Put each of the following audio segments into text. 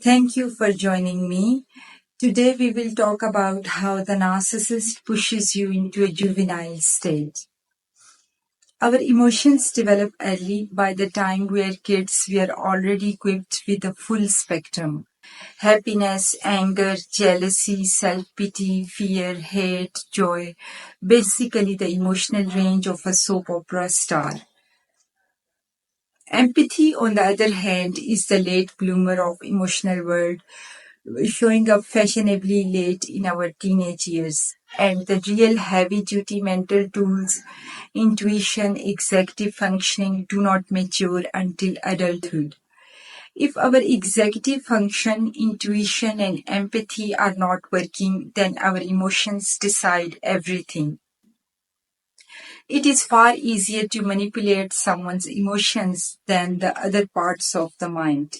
Thank you for joining me. Today we will talk about how the narcissist pushes you into a juvenile state. Our emotions develop early. By the time we are kids, we are already equipped with a full spectrum. Happiness, anger, jealousy, self-pity, fear, hate, joy. Basically the emotional range of a soap opera star. Empathy, on the other hand, is the late bloomer of emotional world, showing up fashionably late in our teenage years. And the real heavy-duty mental tools, intuition, executive functioning, do not mature until adulthood. If our executive function, intuition, and empathy are not working, then our emotions decide everything. It is far easier to manipulate someone's emotions than the other parts of the mind.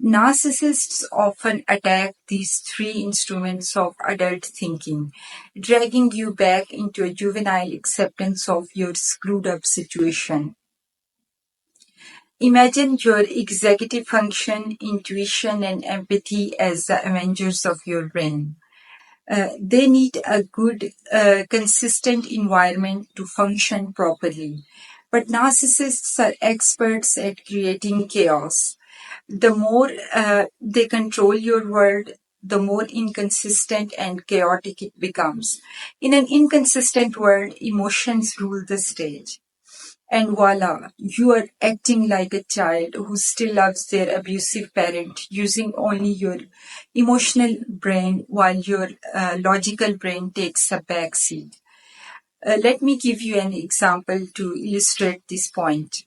Narcissists often attack these three instruments of adult thinking, dragging you back into a juvenile acceptance of your screwed up situation. Imagine your executive function, intuition, and empathy as the Avengers of your brain. They need a good, consistent environment to function properly. But narcissists are experts at creating chaos. The more they control your world, the more inconsistent and chaotic it becomes. In an inconsistent world, emotions rule the stage. And voila, you are acting like a child who still loves their abusive parent, using only your emotional brain while your logical brain takes a backseat. Let me give you an example to illustrate this point.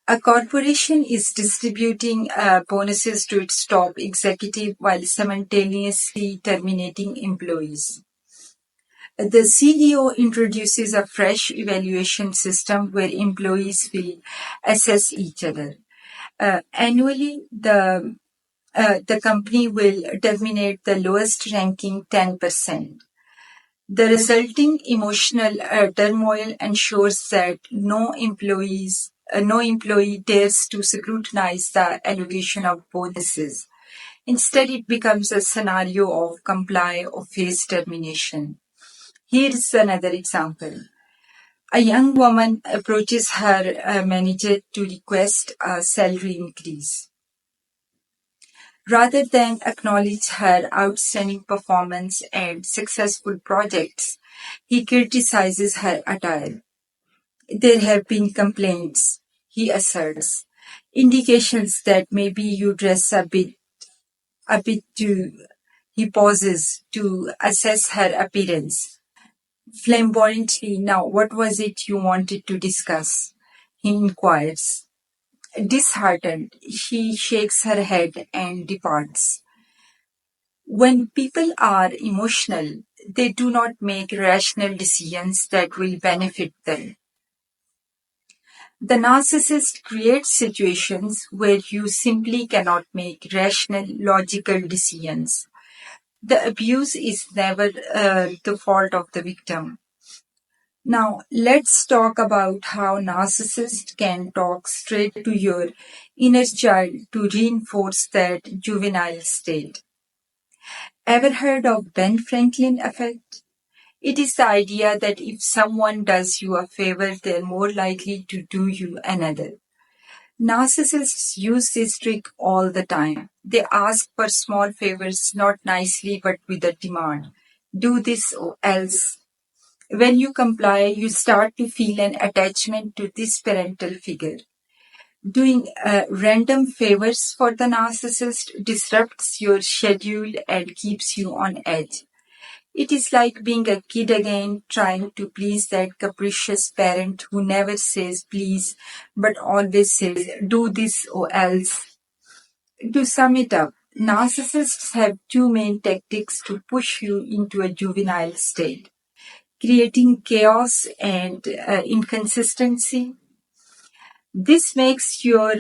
A corporation is distributing bonuses to its top executive while simultaneously terminating employees. The CEO introduces a fresh evaluation system where employees will assess each other. Annually, the company will terminate the lowest ranking 10%. The resulting emotional turmoil ensures that no employee dares to scrutinize the allocation of bonuses. Instead, it becomes a scenario of comply or face termination. Here's another example. A young woman approaches her manager to request a salary increase. Rather than acknowledge her outstanding performance and successful projects, he criticizes her attire. There have been complaints, he asserts, indications that maybe you dress a bit too. He pauses to assess her appearance. Flamboyantly, now what was it you wanted to discuss? He inquires. Disheartened, she shakes her head and departs. When people are emotional, they do not make rational decisions that will benefit them. The narcissist creates situations where you simply cannot make rational, logical decisions. The abuse is never the fault of the victim. Now, let's talk about how narcissists can talk straight to your inner child to reinforce that juvenile state. Ever heard of Ben Franklin effect? It is the idea that if someone does you a favor, they're more likely to do you another. Narcissists use this trick all the time. They ask for small favors, not nicely, but with a demand. Do this or else. When you comply, you start to feel an attachment to this parental figure. Doing random favors for the narcissist disrupts your schedule and keeps you on edge. It is like being a kid again, trying to please that capricious parent who never says please, but always says do this or else. To sum it up, narcissists have two main tactics to push you into a juvenile state: creating chaos and inconsistency. This makes your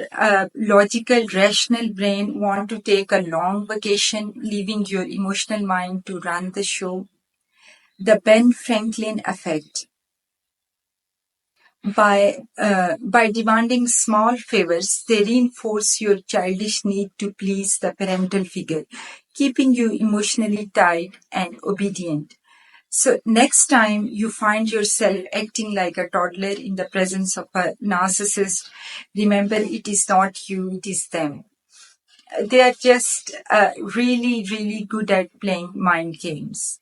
logical, rational brain want to take a long vacation, leaving your emotional mind to run the show. The Ben Franklin effect. By demanding small favors, they reinforce your childish need to please the parental figure, keeping you emotionally tied and obedient. So next time you find yourself acting like a toddler in the presence of a narcissist, remember it is not you, it is them. They are just really, really good at playing mind games.